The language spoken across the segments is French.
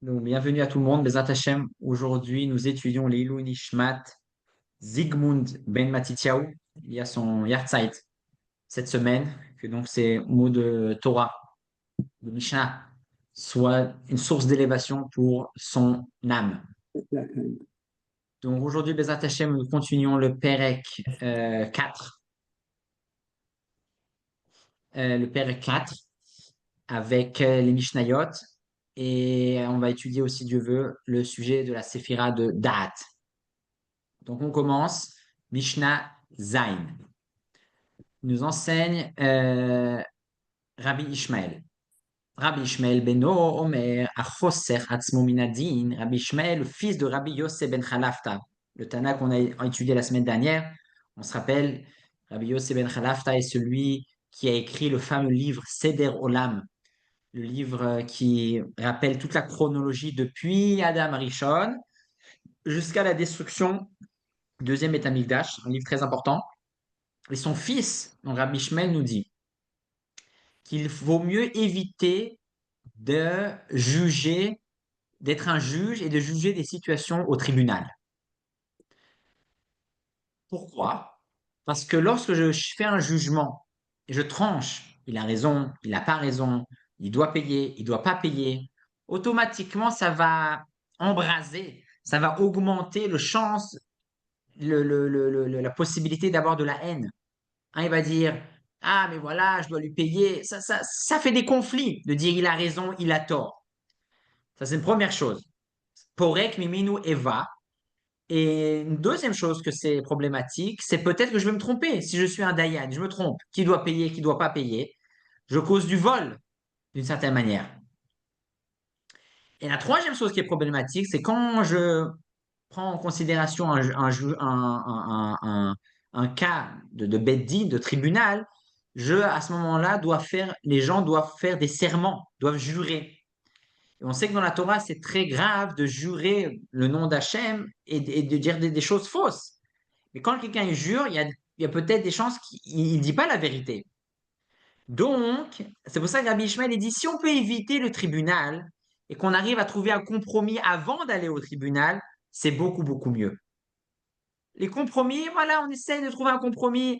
Donc, bienvenue à tout le monde, Bezat Hashem. Aujourd'hui, nous étudions l'Ilou Nishmat Zygmunt Ben Matityahu. Il y a son Yahrzeit cette semaine, que donc c'est mot de Torah, de Mishnah, soit une source d'élévation pour son âme. Donc aujourd'hui, Bezat Hashem, nous continuons le Perek 4, le Perek 4 avec les Mishnayot. Et on va étudier aussi, Dieu veut, le sujet de la Séphira de Da'at. Donc on commence. Mishnah Zain. Nous enseigne Rabbi Ishmael. Rabbi Ishmael Beno Omer Achoser Atzmo Minadin. Rabbi Ishmael, le fils de Rabbi Yossé ben Khalafta. Le Tana qu'on a étudié la semaine dernière. On se rappelle, Rabbi Yossé ben Khalafta est celui qui a écrit le fameux livre Seder Olam, le livre qui rappelle toute la chronologie depuis Adam Rishon jusqu'à la destruction du deuxième Beth Amikdash, un livre très important. Et son fils, donc Rabbi Ishmael, nous dit qu'il vaut mieux éviter de juger, d'être un juge et de juger des situations au tribunal. Pourquoi? Parce que lorsque je fais un jugement et je tranche, il a raison, il n'a pas raison, il doit payer, il ne doit pas payer, automatiquement, ça va embraser, ça va augmenter le chance, la possibilité d'avoir de la haine. Il va dire, ah, mais voilà, je dois lui payer. Ça fait des conflits de dire il a raison, il a tort. Ça, c'est une première chose. Porek, miminu, eva. Et une deuxième chose que c'est problématique, c'est peut-être que je vais me tromper. Si je suis un Dayan, je me trompe. Qui doit payer, qui ne doit pas payer? Je cause du vol, d'une certaine manière. Et la troisième chose qui est problématique, c'est quand je prends en considération un cas de bed-din, de tribunal, à ce moment-là, les gens doivent faire des serments, doivent jurer. Et on sait que dans la Torah, c'est très grave de jurer le nom d'Hachem et de dire des choses fausses. Mais quand quelqu'un jure, il y a peut-être des chances qu'il ne dit pas la vérité. Donc, c'est pour ça que Rabbi Ishmael dit, si on peut éviter le tribunal et qu'on arrive à trouver un compromis avant d'aller au tribunal, c'est beaucoup, beaucoup mieux. Les compromis, voilà, on essaie de trouver un compromis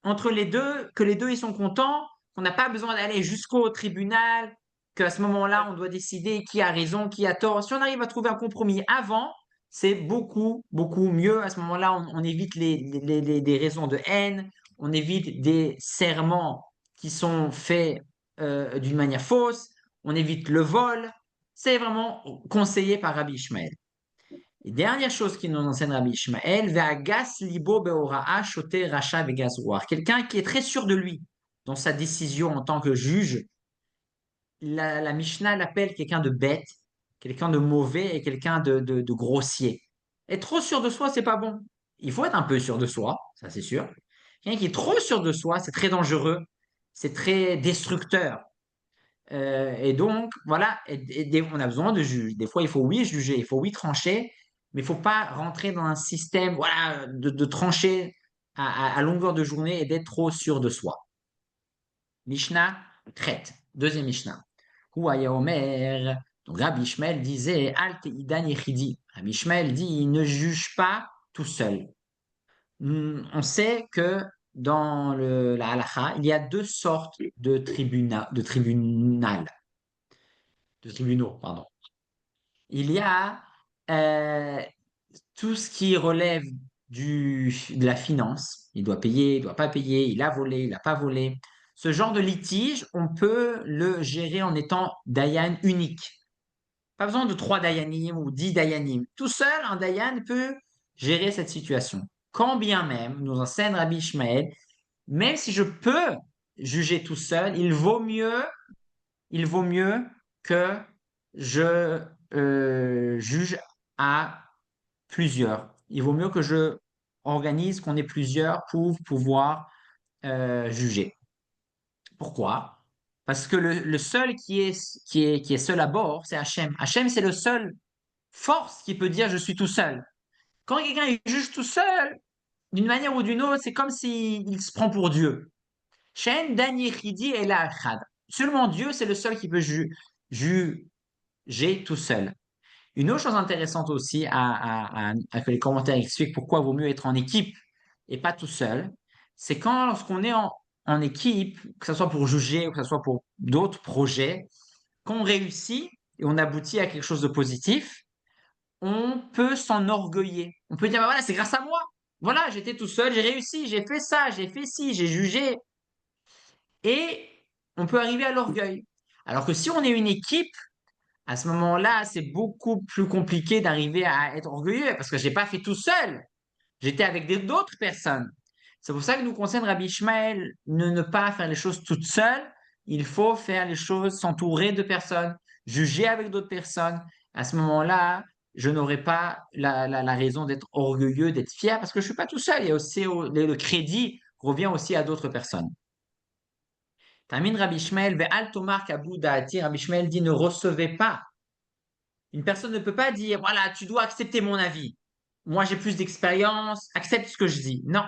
entre les deux, que les deux ils sont contents, qu'on n'a pas besoin d'aller jusqu'au tribunal, qu'à ce moment-là, on doit décider qui a raison, qui a tort. Si on arrive à trouver un compromis avant, c'est beaucoup, beaucoup mieux. À ce moment-là, on évite des raisons de haine, on évite des serments qui sont faits d'une manière fausse, on évite le vol. C'est vraiment conseillé par Rabbi Ishmael. Et dernière chose qui nous enseigne Rabbi Ishmael, Ve'agas libo be'ora'a shote racha ve'gazouar. Quelqu'un qui est très sûr de lui dans sa décision en tant que juge. La Mishnah l'appelle quelqu'un de bête, quelqu'un de mauvais et quelqu'un de grossier. Être trop sûr de soi, c'est pas bon. Il faut être un peu sûr de soi, ça c'est sûr. Quelqu'un qui est trop sûr de soi, c'est très dangereux, c'est très destructeur. Et donc, voilà, on a besoin de juges. Des fois, il faut oui juger, il faut oui trancher, mais il ne faut pas rentrer dans un système voilà, de trancher à longueur de journée et d'être trop sûr de soi. Mishnah traite, deuxième Mishnah. Ouaya Omer, donc Rabbi Ishmael disait, Alte Idan Yechidi. Rabbi Ishmael dit, il ne juge pas tout seul. On sait que dans la halakha, il y a deux sortes de tribunaux, pardon. Il y a euh, tout ce qui relève de la finance. Il doit payer, il ne doit pas payer, il a volé, il n'a pas volé. Ce genre de litige, on peut le gérer en étant Dayan unique. Pas besoin de 3 Dayanim ou 10 Dayanim. Tout seul, un Dayan peut gérer cette situation. Quand bien même, nous enseigne Rabbi Ishmael, même si je peux juger tout seul, il vaut mieux que je juge à plusieurs. Il vaut mieux que je organise qu'on ait plusieurs pour pouvoir juger. Pourquoi? Parce que le seul qui est seul à bord, c'est Hachem. Hachem, c'est le seul force qui peut dire je suis tout seul. Quand quelqu'un il juge tout seul, d'une manière ou d'une autre, c'est comme s'il se prend pour Dieu. Shen Dan Yechidi et la Seulement Dieu, c'est le seul qui peut juger j'ai tout seul. Une autre chose intéressante aussi à que les commentaires expliquent pourquoi il vaut mieux être en équipe et pas tout seul, c'est quand lorsqu'on est en équipe, que ce soit pour juger ou que ce soit pour d'autres projets, quand on réussit et on aboutit à quelque chose de positif, on peut s'enorgueillir. On peut dire, bah voilà, c'est grâce à moi. Voilà, j'étais tout seul, j'ai réussi, j'ai fait ça, j'ai fait ci, j'ai jugé. Et on peut arriver à l'orgueil. Alors que si on est une équipe, à ce moment-là, c'est beaucoup plus compliqué d'arriver à être orgueilleux parce que je n'ai pas fait tout seul. J'étais avec d'autres personnes. C'est pour ça que nous conseille Rabbi Ishmael ne pas faire les choses toutes seules. Il faut faire les choses, s'entourer de personnes, juger avec d'autres personnes. À ce moment-là, je n'aurai pas la raison d'être orgueilleux, d'être fier parce que je ne suis pas tout seul. Il y a aussi le crédit revient aussi à d'autres personnes. Termine Rabbi Ishmael, Ve'al tomar kabou da'ati. Rabbi Ishmael dit ne recevez pas. Une personne ne peut pas dire, voilà, tu dois accepter mon avis. Moi, j'ai plus d'expérience, accepte ce que je dis. Non.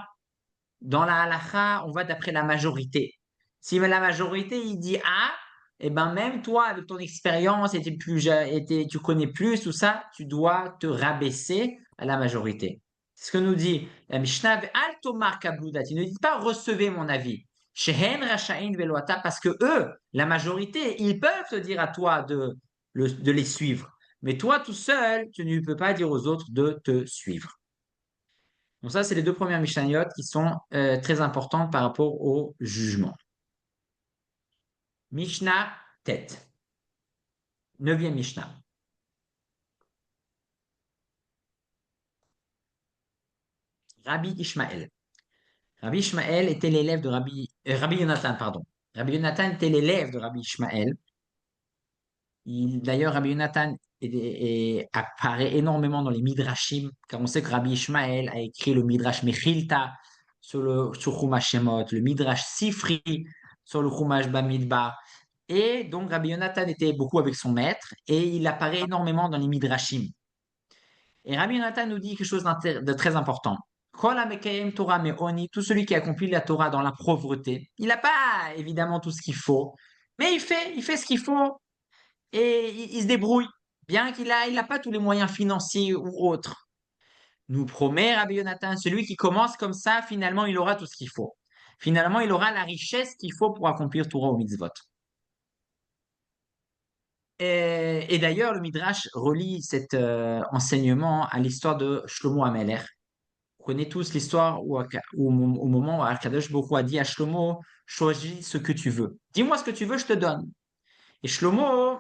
Dans la halakha, on va d'après la majorité. Si la majorité, il dit A, eh ben même toi, avec ton expérience, tu connais plus, tout ça, tu dois te rabaisser à la majorité. C'est ce que nous dit la Mishnah, Al tomar kabludat. Il ne dit pas recevez mon avis. Shehen rasha'in veloata, parce que eux, la majorité, ils peuvent te dire à toi de les suivre. Mais toi, tout seul, tu ne peux pas dire aux autres de te suivre. Donc ça, c'est les deux premières Mishnayot qui sont très importantes par rapport au jugement. Mishnah tête. Neuvième Mishnah. Rabbi Ishmael. Rabbi Ishmael était l'élève de Rabbi Yonatan, pardon. Rabbi Yonatan était l'élève de Rabbi Ishmael. D'ailleurs, Rabbi Yonatan apparaît énormément dans les Midrashim, car on sait que Rabbi Ishmael a écrit le Midrash Mechilta sur Chumash Shemot, le Midrash Sifri sur le Chumash Bamidbar. Et donc, Rabbi Yonatan était beaucoup avec son maître et il apparaît énormément dans les Midrashim. Et Rabbi Yonatan nous dit quelque chose de très important. Kol HaMekayem Torah Me'oni, tout celui qui accomplit la Torah dans la pauvreté, il n'a pas évidemment tout ce qu'il faut, mais il fait ce qu'il faut et il se débrouille, bien il n'a pas tous les moyens financiers ou autres. Nous promet Rabbi Yonatan, celui qui commence comme ça, finalement, il aura tout ce qu'il faut. Finalement, il aura la richesse qu'il faut pour accomplir Torah ou mitzvot. Et d'ailleurs, le Midrash relie cet enseignement à l'histoire de Shlomo HaMelech. Vous connaissez tous l'histoire au moment où Akadosh Baruch Hu a dit à Shlomo, choisis ce que tu veux. Dis-moi ce que tu veux, je te donne. Et Shlomo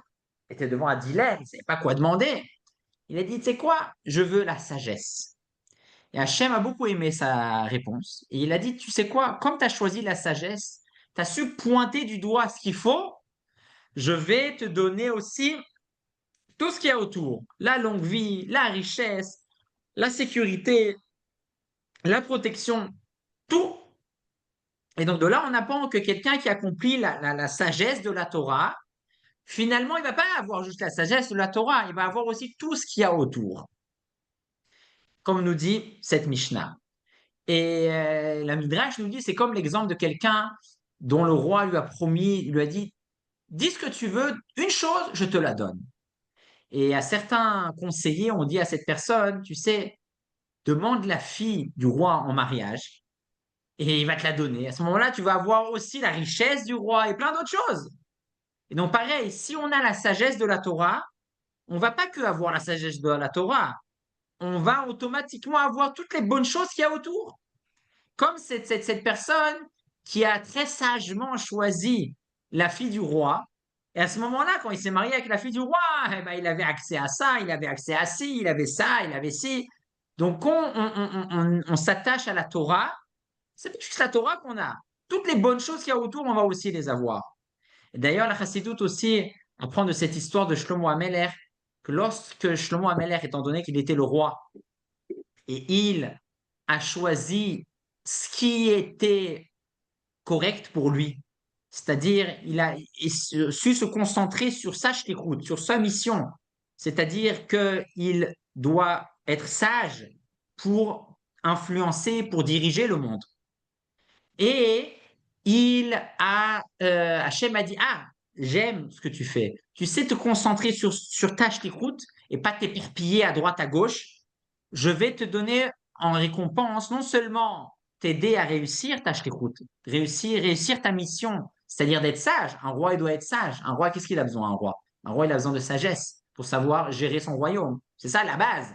était devant un dilemme, il ne savait pas quoi demander. Il a dit, tu sais quoi, je veux la sagesse. Et Hachem a beaucoup aimé sa réponse. Et il a dit, tu sais quoi, comme tu as choisi la sagesse, tu as su pointer du doigt ce qu'il faut, je vais te donner aussi tout ce qu'il y a autour. La longue vie, la richesse, la sécurité, la protection, tout. Et donc de là, on apprend que quelqu'un qui accomplit la sagesse de la Torah, finalement, il ne va pas avoir juste la sagesse de la Torah, il va avoir aussi tout ce qu'il y a autour, comme nous dit cette Mishnah. Et la Midrash nous dit, c'est comme l'exemple de quelqu'un dont le roi lui a promis, lui a dit, dis ce que tu veux, une chose, je te la donne. Et à certains conseillers, on dit à cette personne, tu sais, demande la fille du roi en mariage et il va te la donner. À ce moment-là, tu vas avoir aussi la richesse du roi et plein d'autres choses. Et donc, pareil, si on a la sagesse de la Torah, on va pas que avoir la sagesse de la Torah, on va automatiquement avoir toutes les bonnes choses qu'il y a autour. Comme cette personne qui a très sagement choisi la fille du roi. Et à ce moment-là, quand il s'est marié avec la fille du roi, eh ben, il avait accès à ça, il avait accès à ci, il avait ça, il avait ci. Donc, on s'attache à la Torah, c'est pas juste la Torah qu'on a. Toutes les bonnes choses qu'il y a autour, on va aussi les avoir. Et d'ailleurs, la Chassidoute aussi apprend de cette histoire de Shlomo HaMelech que lorsque Shlomo HaMelech, étant donné qu'il était le roi, et il a choisi ce qui était correct pour lui, c'est-à-dire il a su se concentrer sur sa shlichut, sur sa mission, c'est-à-dire qu'il doit être sage pour influencer, pour diriger le monde. Et Hachem a dit, ah, j'aime ce que tu fais. Tu sais te concentrer sur ta shlichut et pas t'éparpiller à droite, à gauche. Je vais te donner en récompense non seulement t'aider à réussir ta shlichut, réussir ta mission, c'est-à-dire d'être sage. Un roi, il doit être sage. Un roi, qu'est-ce qu'il a besoin, un roi? Un roi, il a besoin de sagesse pour savoir gérer son royaume. C'est ça la base.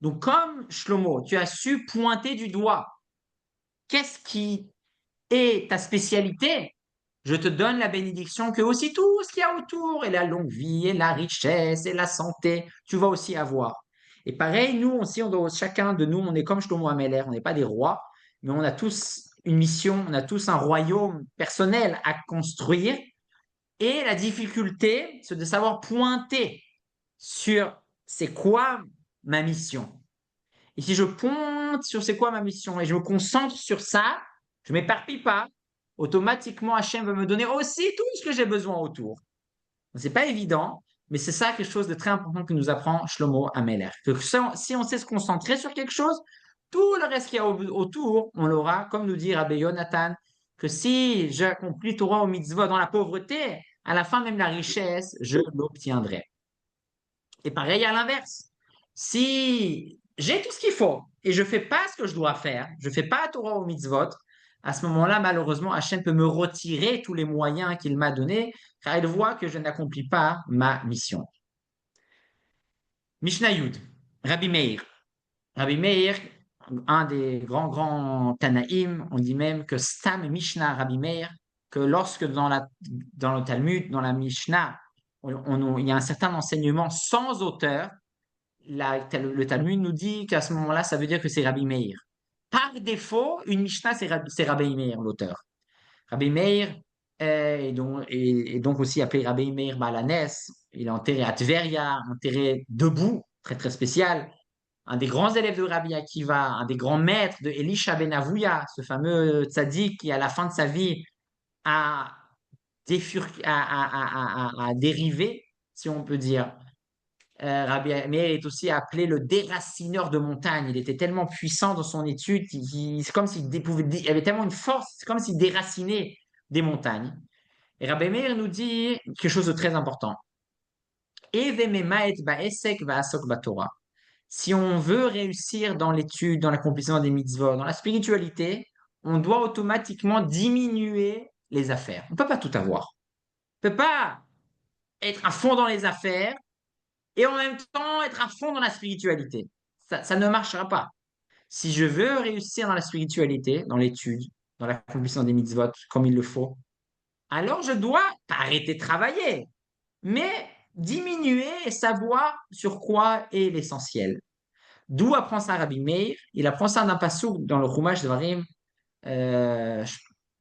Donc, comme Shlomo, tu as su pointer du doigt qu'est-ce qui est ta spécialité, je te donne la bénédiction que aussi tout ce qu'il y a autour, et la longue vie, et la richesse, et la santé, tu vas aussi avoir. Et pareil, nous aussi, chacun de nous, on est comme Shlomo Améler, on n'est pas des rois, mais on a tous une mission, on a tous un royaume personnel à construire. Et la difficulté, c'est de savoir pointer sur c'est quoi ma mission. Et si je pointe sur c'est quoi ma mission et je me concentre sur ça, je ne m'éparpille pas, automatiquement Hachem va me donner aussi tout ce que j'ai besoin autour. Ce n'est pas évident, mais c'est ça quelque chose de très important que nous apprend Shlomo Ameler. Que si on sait se concentrer sur quelque chose, tout le reste qu'il y a autour, on l'aura, comme nous dit Rabbi Yonatan, que si j'accomplis Torah au mitzvot dans la pauvreté, à la fin même la richesse, je l'obtiendrai. Et pareil à l'inverse. Si j'ai tout ce qu'il faut et je ne fais pas ce que je dois faire, je ne fais pas Torah au mitzvot, à ce moment-là, malheureusement, Hachem peut me retirer tous les moyens qu'il m'a donnés, car il voit que je n'accomplis pas ma mission. Mishnah Yud, Rabbi Meir. Rabbi Meir, un des grands Tanaïm, on dit même que Stam Mishnah Rabbi Meir, que lorsque dans le Talmud, dans la Mishnah, il y a un certain enseignement sans auteur, le Talmud nous dit qu'à ce moment-là, ça veut dire que c'est Rabbi Meir. Par défaut, une Mishnah, c'est Rabbi Meir, l'auteur. Rabbi Meir est donc aussi appelé Rabbi Meir Balanes. Il est enterré à Tveria, enterré debout, très très spécial. Un des grands élèves de Rabbi Akiva, un des grands maîtres de Elisha ben Avouya, ce fameux tzaddik qui, à la fin de sa vie, a, a dérivé, si on peut dire. Rabbi Meir est aussi appelé le déracineur de montagne. Il était tellement puissant dans son étude, c'est comme il avait tellement une force, c'est comme s'il déracinait des montagnes. Et Rabbi Meir nous dit quelque chose de très important. Si on veut réussir dans l'étude, dans l'accomplissement des mitzvot, dans la spiritualité, on doit automatiquement diminuer les affaires. On ne peut pas tout avoir. On ne peut pas être à fond dans les affaires et en même temps être à fond dans la spiritualité. Ça ne marchera pas. Si je veux réussir dans la spiritualité, dans l'étude, dans l'accomplissement des mitzvot comme il le faut, alors je dois pas arrêter de travailler, mais diminuer et savoir sur quoi est l'essentiel. D'où apprend ça Rabbi Meir? Il apprend ça d'un passouk dans le Chumash Devarim, euh,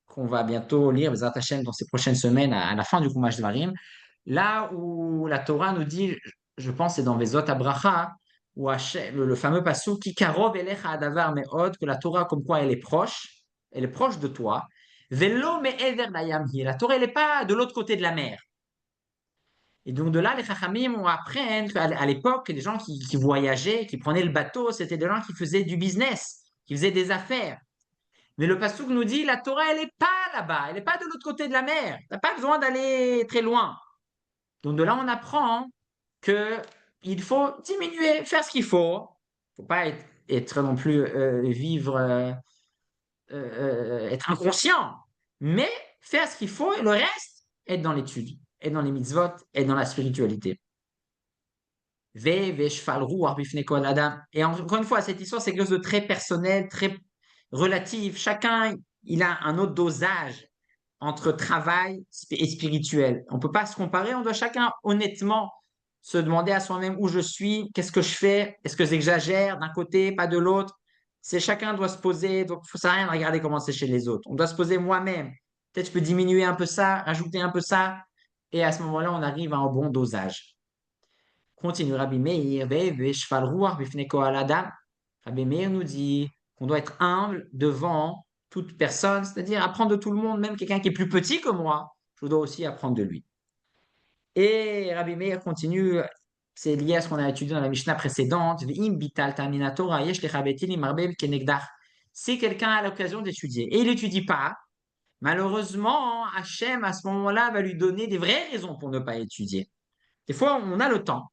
qu'on va bientôt lire Bezrat Hashem dans ces prochaines semaines à la fin du Chumash Devarim, là où la Torah nous dit, je pense c'est dans Vezot Abracha, où le fameux passouk qui karov elecha adavar me'od, que la Torah comme quoi elle est proche de toi. Velo me'ever layamhi, la Torah elle n'est pas de l'autre côté de la mer. Et donc de là, les Chachamim ont appris qu'à l'époque, les gens qui voyageaient, qui prenaient le bateau, c'était des gens qui faisaient du business, qui faisaient des affaires. Mais le passouk nous dit, la Torah, elle n'est pas là-bas, elle n'est pas de l'autre côté de la mer. Tu n'as pas besoin d'aller très loin. Donc de là, on apprend qu'il faut diminuer, faire ce qu'il faut. Il ne faut pas être non plus vivre, être inconscient, mais faire ce qu'il faut et le reste, être dans l'étude, être dans les mitzvot, être dans la spiritualité. Et encore une fois, cette histoire, c'est quelque chose de très personnel, très relatif. Chacun, il a un autre dosage entre travail et spirituel. On ne peut pas se comparer, on doit chacun honnêtement se demander à soi-même où je suis, qu'est-ce que je fais, est-ce que j'exagère d'un côté, pas de l'autre. C'est chacun doit se poser, donc ça sert à rien de regarder comment c'est chez les autres. On doit se poser moi-même. Peut-être je peux diminuer un peu ça, rajouter un peu ça, et à ce moment-là, on arrive à un bon dosage. Continue Rabbi Meir, Rabbi Meir nous dit qu'on doit être humble devant toute personne, c'est-à-dire apprendre de tout le monde, même quelqu'un qui est plus petit que moi, je dois aussi apprendre de lui. Et Rabbi Meir continue, c'est lié à ce qu'on a étudié dans la Mishnah précédente, si quelqu'un a l'occasion d'étudier et il n'étudie pas, Malheureusement, Hachem, à ce moment-là, va lui donner des vraies raisons pour ne pas étudier. Des fois, on a le temps.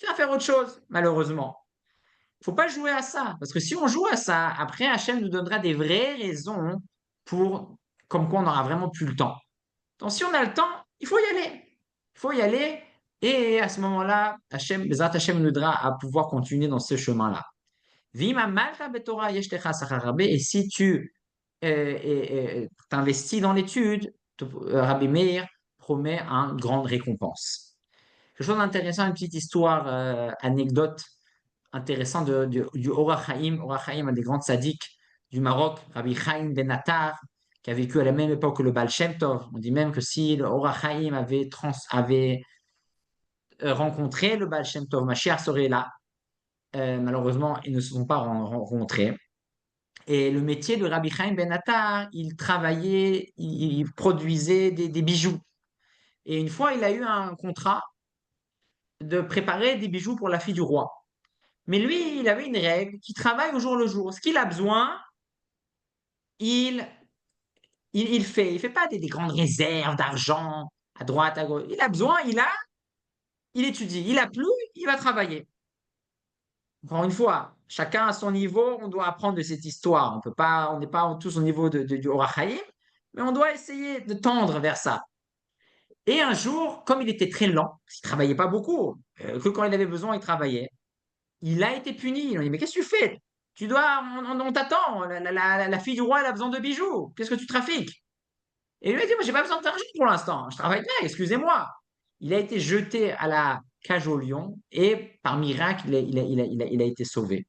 Il va faire autre chose, malheureusement. Il ne faut pas jouer à ça. Parce que si on joue à ça, après, Hachem nous donnera des vraies raisons pour, comme quoi on n'aura vraiment plus le temps. Donc, si on a le temps, il faut y aller. Il faut y aller. Et à ce moment-là, Hachem, Bezrat Hachem nous aidera à pouvoir continuer dans ce chemin-là. Et si tu t'investis dans l'étude, Rabbi Meir promet une grande récompense. Quelque chose d'intéressant, une petite histoire, anecdote intéressante du Or HaChaim. Or HaChaim, un des grands tzaddiks du Maroc, Rabbi Chaim Ben Attar, qui a vécu à la même époque que le Baal Shem Tov. On dit même que si le Or HaChaim avait rencontré le Baal Shem Tov, Mashiach serait là. Malheureusement, ils ne se sont pas rencontrés. Et le métier de Rabbi Chaim Ben Attar, il travaillait, il produisait des bijoux. Et une fois, il a eu un contrat de préparer des bijoux pour la fille du roi. Mais lui, il avait une règle qui travaille au jour le jour. Ce qu'il a besoin, il, il fait. Il ne fait pas des grandes réserves d'argent à droite, à gauche. Il a besoin, il étudie. Il a plu, il va travailler. Encore une fois, chacun à son niveau, on doit apprendre de cette histoire. On n'est pas tous au niveau du Or HaChaim, mais on doit essayer de tendre vers ça. Et un jour, comme il était très lent, il ne travaillait pas beaucoup, que quand il avait besoin, il travaillait, il a été puni. On lui dit, mais qu'est-ce que tu fais? On t'attend, la fille du roi, elle a besoin de bijoux, qu'est-ce que tu trafiques? Et lui a dit, moi, j'ai pas besoin d'argent pour l'instant, je travaille bien, excusez-moi. Il a été jeté à la cage au lion et par miracle, il a été sauvé.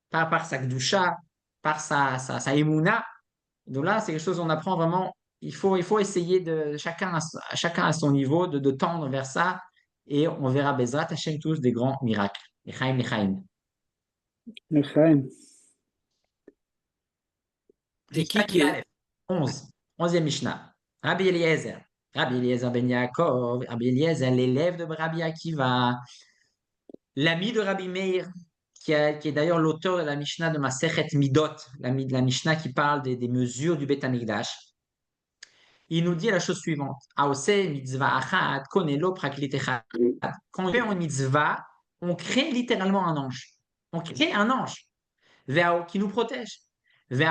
Pas par sa gdoucha, par sa émouna. Donc là, c'est quelque chose qu'on apprend vraiment. Il faut essayer de, chacun à son niveau, de tendre vers ça et on verra Bezrat Hashem tous des grands miracles. Lechaim, Lechaim. Chaim. C'est Mishnah qui est... Aleph, 11, 11e Mishnah. Rabbi Eliezer. Rabbi Eliezer ben Yaakov. Rabbi Eliezer, l'élève de Rabbi Akiva. L'ami de Rabbi Meir, qui est d'ailleurs l'auteur de la Mishnah de Masechet Midot, la Mishnah qui parle des mesures du Beth Amikdash. Il nous dit la chose suivante. Aose mitzvah achat, konelo praklit echad. Quand on fait une mitzvah, on crée littéralement un ange. On crée un ange qui nous protège. Mais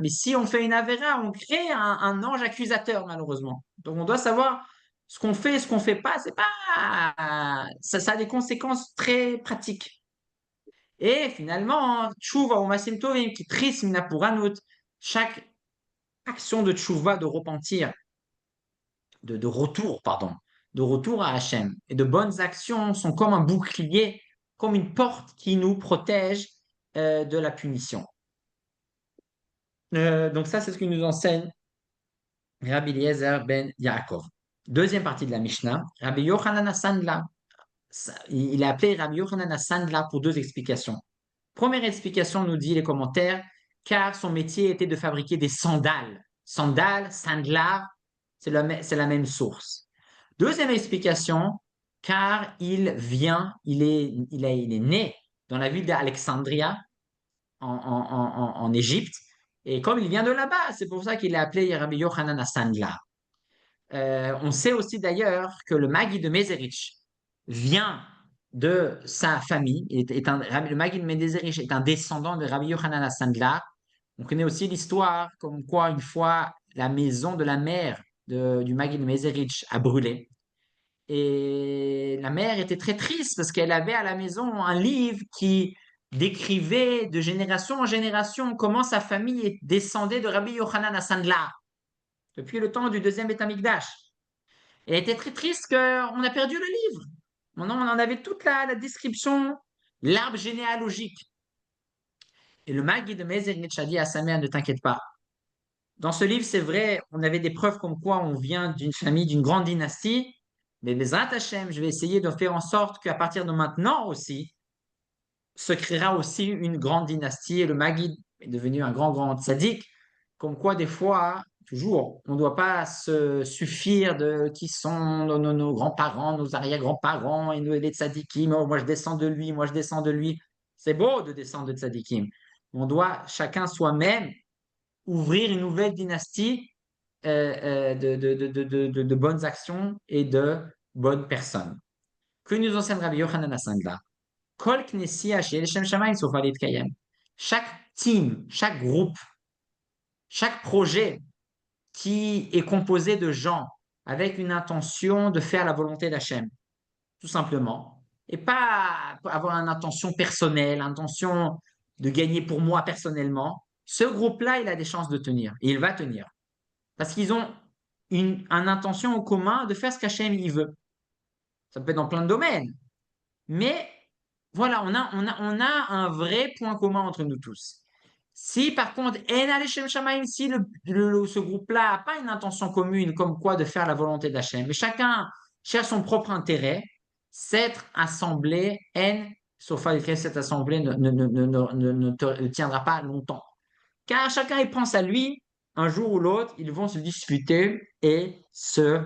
si on fait une avéra, on crée un ange accusateur, malheureusement. Donc on doit savoir ce qu'on fait et ce qu'on ne fait pas. C'est pas, ça a des conséquences très pratiques. Et finalement, tchouva ou masim tovim, qui tris minapuranut, chaque action de tchouva, de repentir, de retour, pardon, de retour à Hachem. Et de bonnes actions sont comme un bouclier, comme une porte qui nous protège de la punition. Donc ça, c'est ce que nous enseigne Rabbi Eliezer ben Yaakov. Deuxième partie de la Mishnah, Rabbi Yochanan Sandla. Il est appelé Rabbi Yochanan Sandla pour deux explications. Première explication, nous dit les commentaires, car son métier était de fabriquer des sandales. Sandales, sandlar, c'est la même source. Deuxième explication, car il est né dans la ville d'Alexandria, en Égypte, et comme il vient de là-bas, c'est pour ça qu'il est appelé Rabbi Yochanan Sandla. On sait aussi d'ailleurs que le Magui de Mézérich vient de sa famille. Le Magui de Mézérich est un descendant de Rabbi Yochanan Sandla. On connaît aussi l'histoire comme quoi une fois la maison de la mère du Magui de Mézérich a brûlé. Et la mère était très triste parce qu'elle avait à la maison un livre qui décrivait de génération en génération comment sa famille descendait de Rabbi Yochanan Sandla depuis le temps du deuxième Beth Amikdash. Elle était très triste qu'on a perdu le livre. Maintenant, on en avait toute la description, l'arbre généalogique. Et le Magui de Mezerich a dit à sa mère, ne t'inquiète pas. Dans ce livre, c'est vrai, on avait des preuves comme quoi on vient d'une famille, d'une grande dynastie, mais Bezrat Hashem, je vais essayer de faire en sorte qu'à partir de maintenant aussi, se créera aussi une grande dynastie et le Magui est devenu un grand tzaddik. Comme quoi, des fois, toujours, on ne doit pas se suffire de qui sont nos grands-parents, nos arrière-grands-parents et les tzaddikim. Oh, moi, je descends de lui, moi, je descends de lui. C'est beau de descendre de tzaddikim. On doit chacun soi-même ouvrir une nouvelle dynastie de bonnes actions et de bonnes personnes. Que nous enseigne Rabbi Yochanan Asandla? Kol Knessia chez Leshem Shamayim sauf Kayem. Chaque team, chaque groupe, chaque projet qui est composé de gens avec une intention de faire la volonté d'Hachem, tout simplement, et pas avoir une intention personnelle, intention de gagner pour moi personnellement, ce groupe-là, il a des chances de tenir, et il va tenir, parce qu'ils ont une intention en commun de faire ce qu'Hachem il veut. Ça peut être dans plein de domaines, mais voilà, on a un vrai point commun entre nous tous. Si par contre, si ce groupe-là n'a pas une intention commune comme quoi de faire la volonté d'Hachem, mais chacun cherche son propre intérêt, cette assemblée, sauf que cette assemblée ne tiendra pas longtemps. Car chacun il pense à lui, un jour ou l'autre, ils vont se disputer et se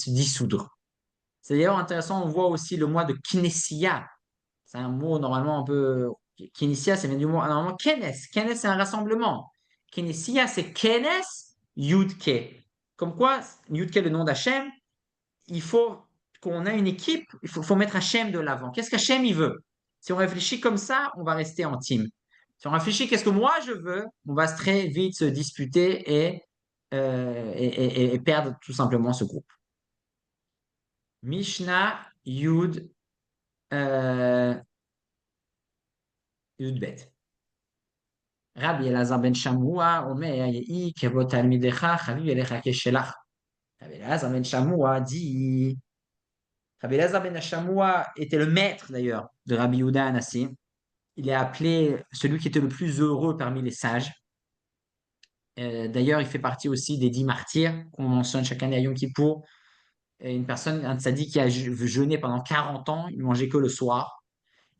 dissoudre. C'est d'ailleurs intéressant, on voit aussi le mois de Kinesia. C'est un mot normalement un peu. Kinesia, ça vient du mot normalement Kenes. Kenes, c'est un rassemblement. Kinesia, c'est Kenes Yudke. Comme quoi, Yudke, le nom d'Hachem, il faut qu'on ait une équipe, il faut mettre Hachem de l'avant. Qu'est-ce qu'Hachem il veut? Si on réfléchit comme ça, on va rester en team. Si on réfléchit qu'est-ce que moi je veux, on va très vite se disputer et perdre tout simplement ce groupe. Mishnah Yud Yudbet. Rabbi Elazar ben Shamoua, Omer, Yehi, Kevot Talmidecha, Chaviv Elecha Keshelach. Rabbi Elazar ben Shamoua dit. Rabbi Elazar ben Shamoua était le maître d'ailleurs de Rabbi Yehuda Anassi. Il est appelé celui qui était le plus heureux parmi les sages. D'ailleurs, il fait partie aussi des 10 martyrs qu'on mentionne chaque année à Yom Kippour. Une personne, un tzaddik qui a jeûné pendant 40 ans, il ne mangeait que le soir.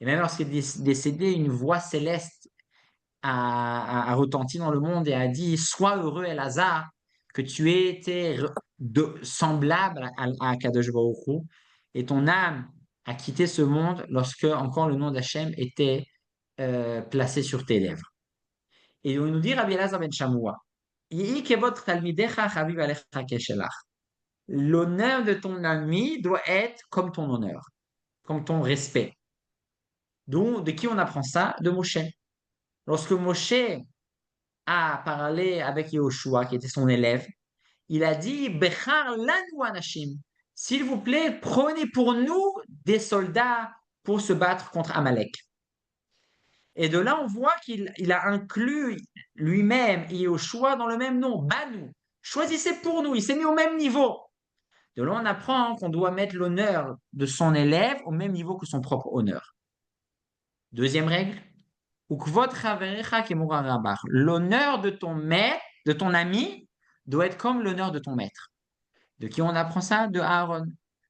Et même lorsqu'il est décédé, une voix céleste a retenti dans le monde et a dit: Sois heureux, Elazar, que tu aies été semblable à Kadosh Baruch Hu, et ton âme a quitté ce monde lorsque encore le nom d'Hachem était placé sur tes lèvres. Et on nous dit Rabbi Elazar ben Shamoua, l'honneur de ton ami doit être comme ton honneur, comme ton respect. Donc, de qui on apprend ça? De Moshe. Lorsque Moshe a parlé avec Yehoshua, qui était son élève, il a dit: Bechar lanu anashim, s'il vous plaît, prenez pour nous des soldats pour se battre contre Amalek. Et de là, on voit qu'il a inclus lui-même et Yehoshua dans le même nom, Banu. Choisissez pour nous, il s'est mis au même niveau. De là, on apprend qu'on doit mettre l'honneur de son élève au même niveau que son propre honneur. Deuxième règle, l'honneur de ton maître, de ton ami, doit être comme l'honneur de ton maître. De qui on apprend ça? De Aaron.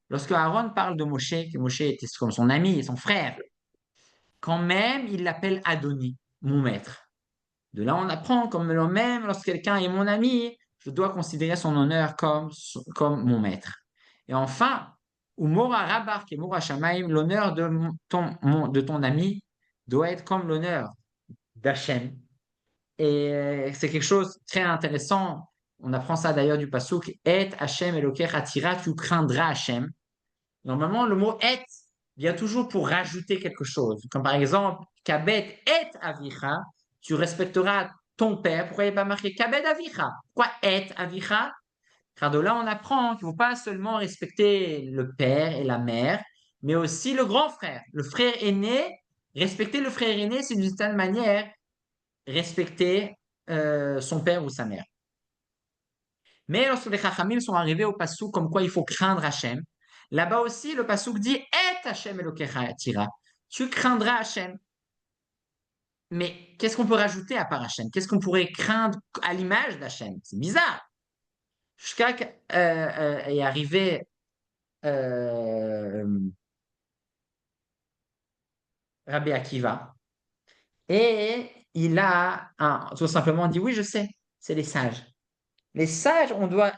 Lorsque Aaron parle de Moshe, que Moshe était comme son ami et son frère, quand même, il l'appelle Adoni, mon maître. De là, on apprend comme le même, lorsque quelqu'un est mon ami, je dois considérer son honneur comme mon maître. Et enfin, Umora Rabar et Mora Shamaim, l'honneur de ton ami doit être comme l'honneur d'Hachem. Et c'est quelque chose de très intéressant. On apprend ça d'ailleurs du pasuk Et Hachem Eloker Atira, tu craindras Hachem. Normalement, le mot Et vient toujours pour rajouter quelque chose. Comme par exemple, Kabet Et Avicha, tu respecteras ton père. Pourquoi il n'est pas marqué Kabed Avicha? Pourquoi Et Avicha? Car de là, on apprend qu'il ne faut pas seulement respecter le père et la mère, mais aussi le grand frère, le frère aîné. Respecter le frère aîné, c'est d'une certaine manière respecter son père ou sa mère. Mais lorsque les Chachamim sont arrivés au Passouk comme quoi il faut craindre Hachem, là-bas aussi le Passouk dit Et Hachem Elokecha Tira, tu craindras Hachem. Mais qu'est-ce qu'on peut rajouter à part Hachem? Qu'est-ce qu'on pourrait craindre à l'image d'Hachem? C'est bizarre. Jusqu'à est arrivé Rabbi Akiva et il a tout simplement dit: Oui, je sais, c'est les sages. Les sages, on doit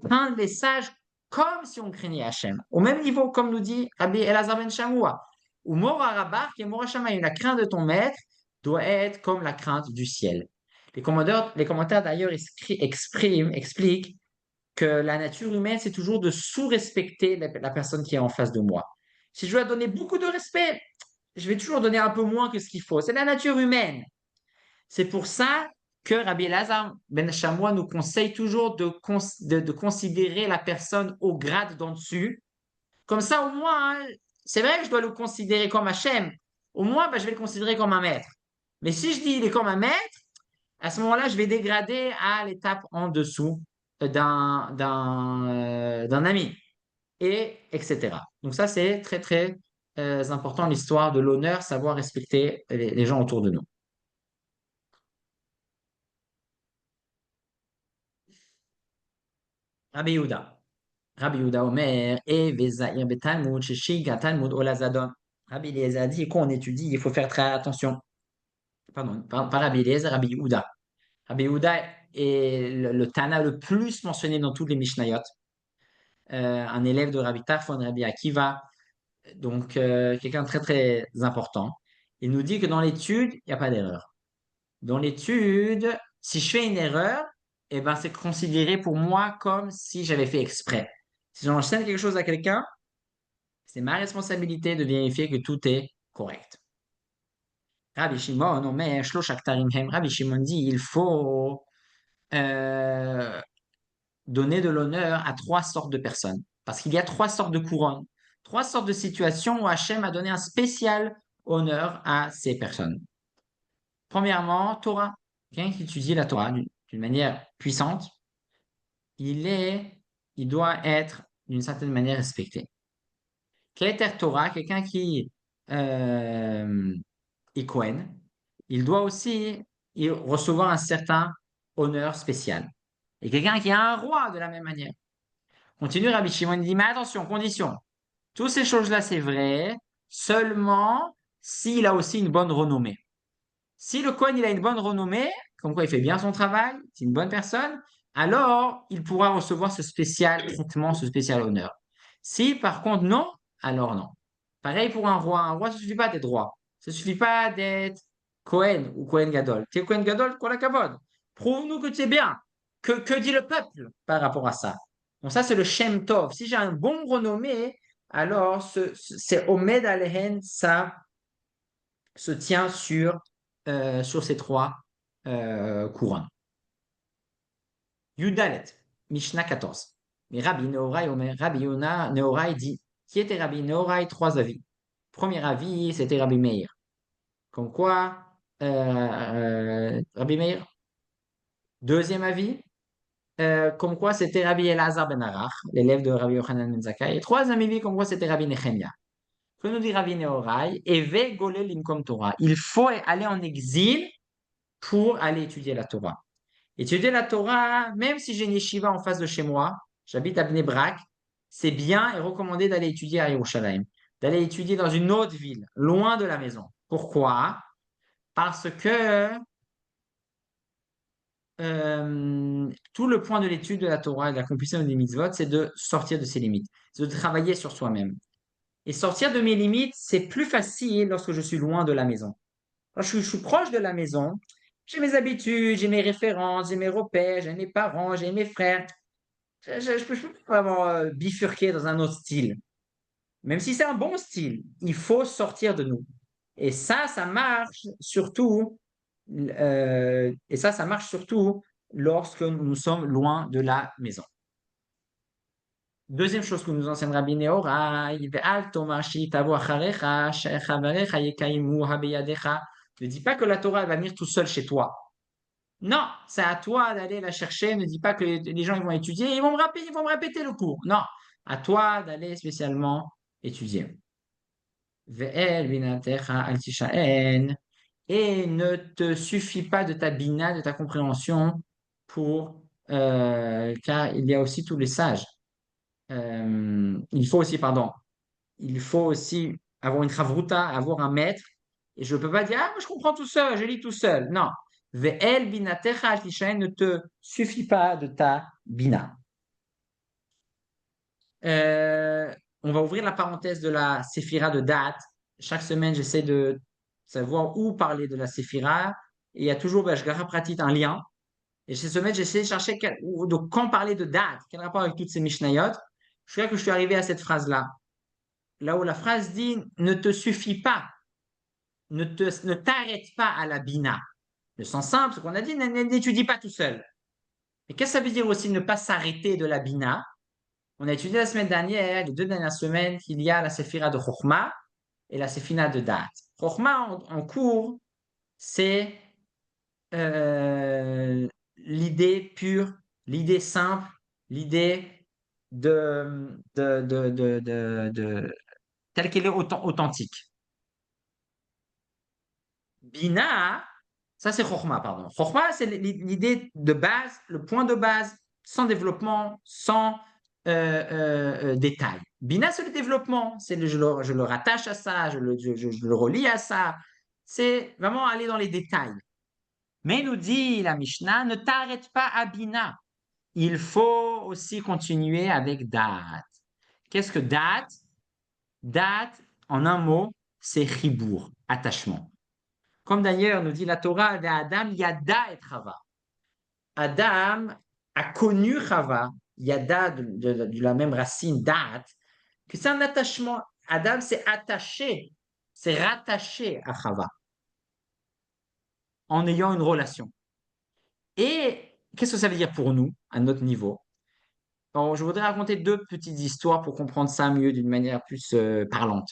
craindre les sages comme si on craignait Hachem. Au même niveau, comme nous dit Rabbi Elazar ben Shamoua. Ou Mora Rabar, qui est Mora Shamaim, la crainte de ton maître doit être comme la crainte du ciel. Les commentaires d'ailleurs expliquent que la nature humaine, c'est toujours de sous-respecter la personne qui est en face de moi. Si je dois donner beaucoup de respect, je vais toujours donner un peu moins que ce qu'il faut. C'est la nature humaine. C'est pour ça que Rabbi Elazar ben Shamoua nous conseille toujours de considérer la personne au grade d'en dessus. Comme ça, au moins, hein, c'est vrai que je dois le considérer comme Hachem. Au moins, ben, je vais le considérer comme un maître. Mais si je dis il est comme un maître, à ce moment-là, je vais dégrader à l'étape en dessous d'un ami, et etc. Donc ça, c'est très, très important, l'histoire de l'honneur, savoir respecter les gens autour de nous. Rabbi Yehuda. Rabbi Yehuda Omer, et Vezaïr Betalmud, Sheshiga Talmud Olazadon. Rabbi Eliezer a dit, quand on étudie, il faut faire très attention. Pardon, pas Rabbi Eliezer, Rabbi Yehuda. Rabbi Yehuda est le Tana le plus mentionné dans toutes les Mishnayot. Un élève de Rabbi Tarfon, Rabbi Akiva, donc quelqu'un de très très important. Il nous dit que dans l'étude, il n'y a pas d'erreur. Dans l'étude, si je fais une erreur, eh ben, c'est considéré pour moi comme si j'avais fait exprès. Si j'enseigne quelque chose à quelqu'un, c'est ma responsabilité de vérifier que tout est correct. Rabbi Shimon, Omer, Shlosh Aktarim Hem. Rabbi Shimon dit, il faut euh, donner de l'honneur à trois sortes de personnes. Parce qu'il y a trois sortes de couronnes, trois sortes de situations où Hachem a donné un spécial honneur à ces personnes. Premièrement, Torah. Quelqu'un qui étudie la Torah d'une manière puissante, il doit être d'une certaine manière respecté. Keter Torah, quelqu'un qui est Kohen, il doit aussi recevoir un certain honneur spécial. Et quelqu'un qui est un roi de la même manière. Continue Rabbi Shimon, il dit, mais attention, condition. Toutes ces choses-là, c'est vrai, seulement s'il a aussi une bonne renommée. Si le Kohen il a une bonne renommée, comme quoi il fait bien son travail, c'est une bonne personne, alors il pourra recevoir ce spécial traitement, ce spécial honneur. Si par contre non, alors non. Pareil pour un roi. Un roi, ça ne suffit pas d'être roi. Ça ne suffit pas d'être Kohen ou Kohen Gadol. Tu es Kohen Gadol, quoi la kavod. Prouve-nous que tu es bien. Que dit le peuple par rapport à ça? Donc ça, c'est le Shem Tov. Si j'ai un bon renommé, alors c'est Omed Alehen, ça se tient sur ces trois couronnes. Yudalet, Mishnah 14. Mais Rabbi Nehorai, Rabbi Nehorai dit, qui était Rabbi Nehorai? Trois avis. Premier avis, c'était Rabbi Meir. Comme quoi, Rabbi Meir. Deuxième avis, comme quoi c'était Rabbi Elazar ben Arach, l'élève de Rabbi Yochanan ben Zakkai. Et troisième avis, comme quoi c'était Rabbi Nechemia. Que nous dit Rabbi Nehorai? Et ve golel limkom Torah. Il faut aller en exil pour aller étudier la Torah. Étudier la Torah, même si j'ai une yeshiva en face de chez moi, j'habite à Bnei Brak, c'est bien et recommandé d'aller étudier à Yerushalayim, d'aller étudier dans une autre ville, loin de la maison. Pourquoi? Parce que tout le point de l'étude de la Torah et de l'accomplissement des mitzvot, c'est de sortir de ses limites, c'est de travailler sur soi-même. Et sortir de mes limites, c'est plus facile lorsque je suis loin de la maison. Quand je suis proche de la maison, j'ai mes habitudes, j'ai mes références, j'ai mes repères, j'ai mes parents, j'ai mes frères. Je peux pas vraiment bifurquer dans un autre style. Même si c'est un bon style, il faut sortir de nous. Et ça marche surtout, ça marche surtout lorsque nous sommes loin de la maison. Deuxième chose que nous enseigne Rabbi Nehorai, ne dis pas que la Torah elle va venir tout seul chez toi. Non, c'est à toi d'aller la chercher. Ne dis pas que les gens ils vont étudier, ils vont me répéter le cours. Non, à toi d'aller spécialement étudier. Et ne te suffit pas de ta bina, de ta compréhension, car il y a aussi tous les sages. Il faut aussi avoir une chavruta, avoir un maître. Et je ne peux pas dire, ah, moi je comprends tout seul, je lis tout seul. Non. Ve'el binatecha al tishaen ne te suffit pas de ta bina. On va ouvrir la parenthèse de la séphira de date. Chaque semaine, j'essaie de savoir où parler de la séphira. Et il y a toujours, Bashgara pratique un lien. Et chez ce maître, j'ai essayé de chercher donc, quand parler de date, quel rapport avec toutes ces Mishnayot, je crois que je suis arrivé à cette phrase-là. Là où la phrase dit ne te suffit pas, ne t'arrête pas à la bina. Le sens simple, ce qu'on a dit, n'étudie pas tout seul. Mais qu'est-ce que ça veut dire aussi ne pas s'arrêter de la bina? On a étudié la semaine dernière, les 2 dernières semaines, qu'il y a la séphira de Chokhmah et la séphira de Da'at. Chokhmah en cours, c'est l'idée pure, l'idée simple, l'idée telle qu'elle est authentique. Bina, ça c'est Chokhmah, pardon. Chokhmah, c'est l'idée de base, le point de base, sans développement, sans détail. Bina, c'est le développement. Je le rattache à ça, je le relie à ça. C'est vraiment aller dans les détails. Mais nous dit la Mishnah, ne t'arrête pas à Bina. Il faut aussi continuer avec Da'at. Qu'est-ce que Da'at? Da'at, en un mot, c'est chibour, attachement. Comme d'ailleurs nous dit la Torah, Adam yada et Chava. Adam a connu Chava, yada de la même racine, Da'at, que c'est un attachement. Adam s'est attaché, s'est rattaché à Chava en ayant une relation. Et qu'est-ce que ça veut dire pour nous, à notre niveau? Alors, je voudrais raconter 2 petites histoires pour comprendre ça mieux d'une manière plus parlante.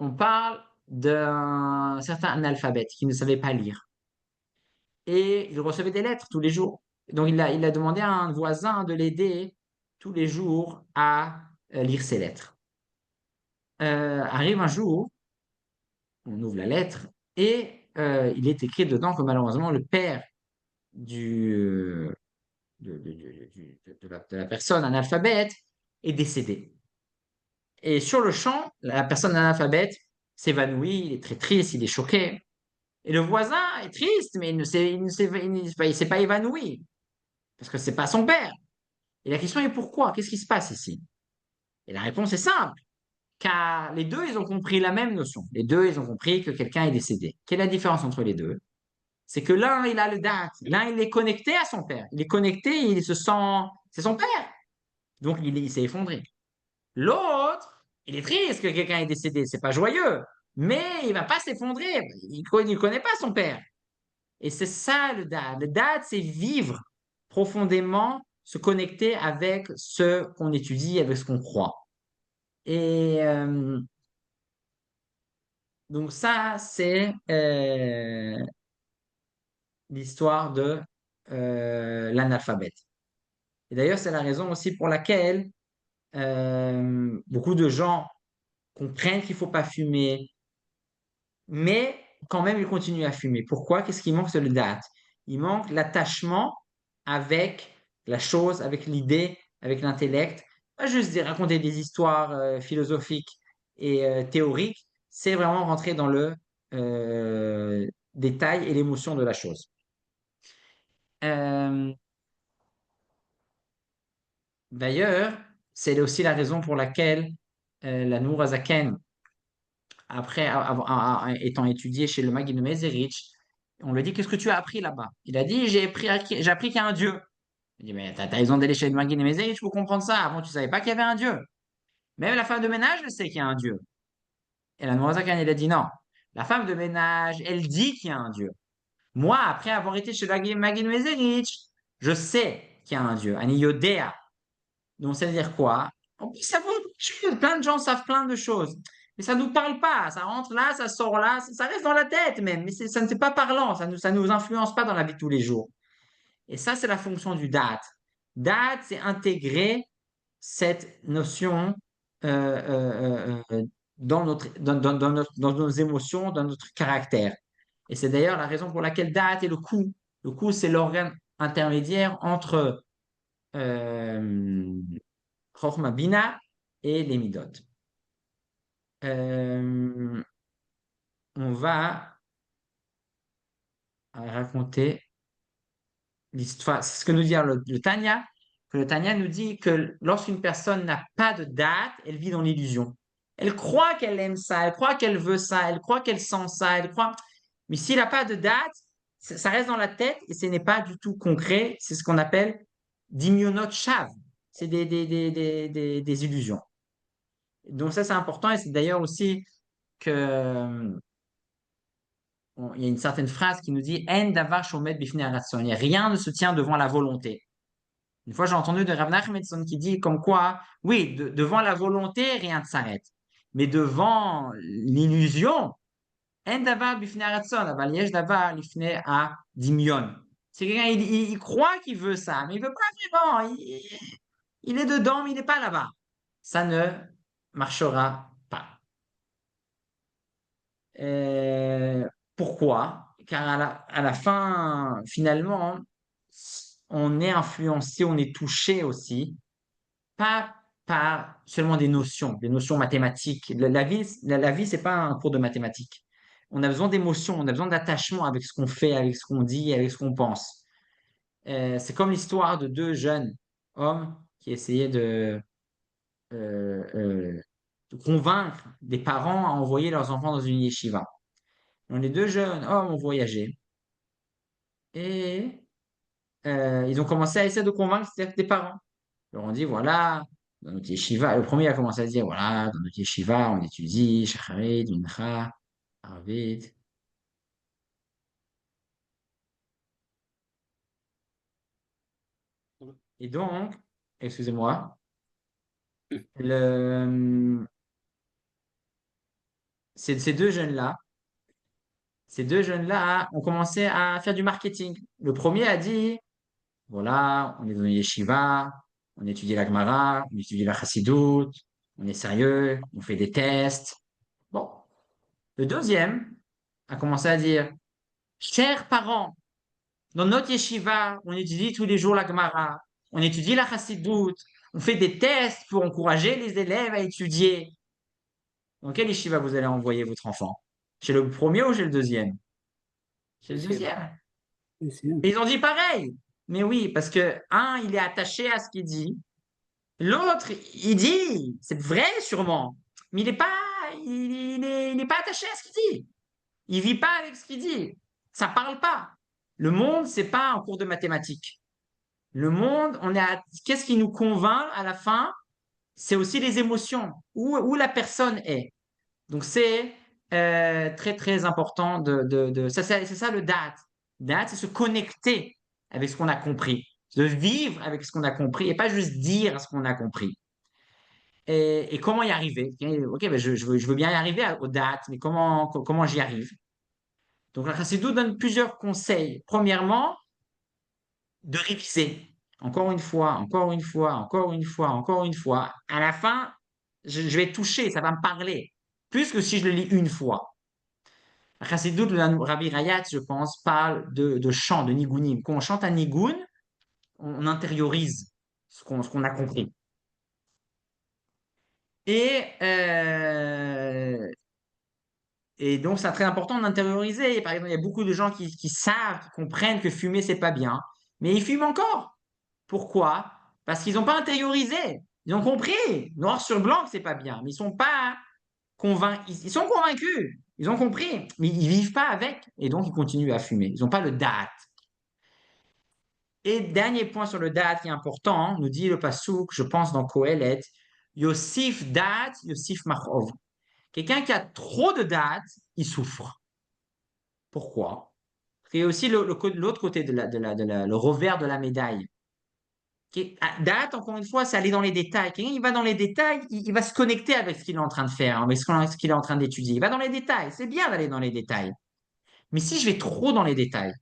On parle d'un certain analphabète qui ne savait pas lire. Et il recevait des lettres tous les jours. Donc, il a demandé à un voisin de l'aider tous les jours à lire ses lettres. Arrive un jour, on ouvre la lettre et il est écrit dedans que malheureusement le père du, de la personne analphabète est décédé. Et sur le champ, la personne analphabète s'évanouit, il est très triste, il est choqué. Et le voisin est triste, mais il ne s'est pas évanoui, parce que ce n'est pas son père. Et la question est pourquoi? Qu'est-ce qui se passe ici? Et la réponse est simple, car les deux, ils ont compris la même notion. Les deux, ils ont compris que quelqu'un est décédé. Quelle est la différence entre les deux? C'est que l'un, il a le date, l'un, il est connecté à son père. Il est connecté, il se sent, c'est son père. Donc, il s'est effondré. L'autre, il est triste que quelqu'un est décédé, c'est pas joyeux, mais il va pas s'effondrer, il connaît pas son père. Et c'est ça le dad. Le dad, c'est vivre profondément, se connecter avec ce qu'on étudie, avec ce qu'on croit. Et donc ça, c'est l'histoire de l'analphabète. Et d'ailleurs, c'est la raison aussi pour laquelle beaucoup de gens comprennent qu'il ne faut pas fumer, mais quand même, ils continuent à fumer. Pourquoi? Qu'est-ce qui manque? C'est le date. Il manque l'attachement avec la chose, avec l'idée, avec l'intellect. Pas juste raconter des histoires philosophiques et théoriques, c'est vraiment rentrer dans le détail et l'émotion de la chose. Euh, D'ailleurs, c'est aussi la raison pour laquelle la Nourazaken, après étant étudié chez le Maggid Mezerich, on lui dit, qu'est-ce que tu as appris là-bas? Il a dit, j'ai appris qu'il y a un Dieu. Il dit, mais t'as raison d'aller chez le Maggid Mezerich pour comprendre ça. Avant, tu ne savais pas qu'il y avait un Dieu. Même la femme de ménage, elle sait qu'il y a un Dieu. Et la Nourazakan, il a dit, non. La femme de ménage, elle dit qu'il y a un Dieu. Moi, après avoir été chez le Maggid Mezerich, je sais qu'il y a un Dieu. Ani Yodea. Donc, ça veut dire quoi? On peut savoir plein de gens savent plein de choses. Mais ça ne nous parle pas. Ça rentre là, ça sort là, ça reste dans la tête même. Mais ça ne c'est pas parlant. Ça nous influence pas dans la vie de tous les jours. Et ça, c'est la fonction du date. Date, c'est intégrer cette notion dans nos émotions, dans notre caractère. Et c'est d'ailleurs la raison pour laquelle date est le coup. Le coup, c'est l'organe intermédiaire entre Chokhmah Bina et les Midot. On va raconter l'histoire. C'est ce que nous dit le Tanya, que le Tanya nous dit que lorsqu'une personne n'a pas de date, elle vit dans l'illusion. Elle croit qu'elle aime ça, elle croit qu'elle veut ça, elle croit qu'elle sent ça, elle croit. Mais s'il n'a pas de date, ça reste dans la tête et ce n'est pas du tout concret. C'est ce qu'on appelle dimyonot shav. C'est des illusions. Donc ça, c'est important et c'est d'ailleurs aussi que il y a une certaine phrase qui nous dit En davar shomed bifnei haratzon. Rien ne se tient devant la volonté. Une fois, j'ai entendu de Rav Nachmanson qui dit comme quoi, oui, devant la volonté, rien ne s'arrête. Mais devant l'illusion, En davar bifnei haratzon, aval yesh davar lifnei hadimyon. C'est quelqu'un, il croit qu'il veut ça, mais il veut pas vraiment. Il est dedans, mais il n'est pas là-bas. Ça ne marchera pas. Euh, Pourquoi? Car à la fin, finalement, on est influencé, on est touché aussi, pas par seulement des notions mathématiques. La vie, c'est pas un cours de mathématiques. On a besoin d'émotions, on a besoin d'attachement avec ce qu'on fait, avec ce qu'on dit, avec ce qu'on pense. C'est comme l'histoire de deux jeunes hommes qui essayaient euh, euh, de convaincre des parents à envoyer leurs enfants dans une yeshiva. Donc, les deux jeunes hommes ont voyagé et ils ont commencé à essayer de convaincre des parents. Ils leur ont dit, voilà, dans notre yeshiva, le premier a commencé à dire, voilà, dans notre yeshiva, on étudie Shacharit, Mincha, Arvit. Et donc, excusez-moi, le, ces deux jeunes-là, ces deux jeunes-là ont commencé à faire du marketing. Le premier a dit, voilà, on est dans une yeshiva, on étudie la Gemara, on étudie la Chassidut, on est sérieux, on fait des tests. Bon. Le deuxième a commencé à dire, chers parents, dans notre yeshiva, on étudie tous les jours la Gemara, on étudie la Chassidut, on fait des tests pour encourager les élèves à étudier. Dans quel yeshiva vous allez envoyer votre enfant? Chez le premier ou chez le deuxième? Chez le Deuxième. deuxième. Deuxième. Et ils ont dit pareil. Mais oui, parce que un, il est attaché à ce qu'il dit. L'autre, il dit, c'est vrai sûrement, mais il est pas attaché à ce qu'il dit. Il vit pas avec ce qu'il dit. Ça parle pas. Le monde, c'est pas un cours de mathématiques. Le monde, qu'est-ce qui nous convainc à la fin? C'est aussi les émotions, où la personne est. Donc c'est très très important ça, c'est ça le date. Date, c'est se connecter avec ce qu'on a compris, de vivre avec ce qu'on a compris et pas juste dire ce qu'on a compris. Et comment y arriver? Ok, ben je veux bien y arriver aux dates, mais comment j'y arrive? Donc la Chassidut donne plusieurs conseils. Premièrement, de réviser. Encore une fois, encore une fois, encore une fois, encore une fois. À la fin, je vais toucher, ça va me parler. Plus que si je le lis une fois. La Chassidut, le Rabbi Rayat, je pense, parle de chant, de nigunim. Quand on chante un nigun, on intériorise ce qu'on a compris. Et, euh, et donc, c'est très important d'intérioriser. Par exemple, il y a beaucoup de gens qui savent, qui comprennent que fumer, c'est pas bien, mais ils fument encore. Pourquoi? Parce qu'ils n'ont pas intériorisé. Ils ont compris, noir sur blanc, que c'est pas bien, mais ils sont pas convaincus. Ils sont convaincus. Ils ont compris, mais ils vivent pas avec. Et donc, ils continuent à fumer. Ils n'ont pas le date. Et dernier point sur le date qui est important, nous dit le Passouk, je pense dans Kohelet, Yosif date, Yosif machov. Quelqu'un qui a trop de dates, il souffre. Pourquoi? Et aussi l'autre côté le revers de la médaille. Date, encore une fois, c'est aller dans les détails. Quelqu'un, il va dans les détails, il va se connecter avec ce qu'il est en train de faire, avec ce qu'il est en train d'étudier. Il va dans les détails. C'est bien d'aller dans les détails. Mais si je vais trop dans les détails,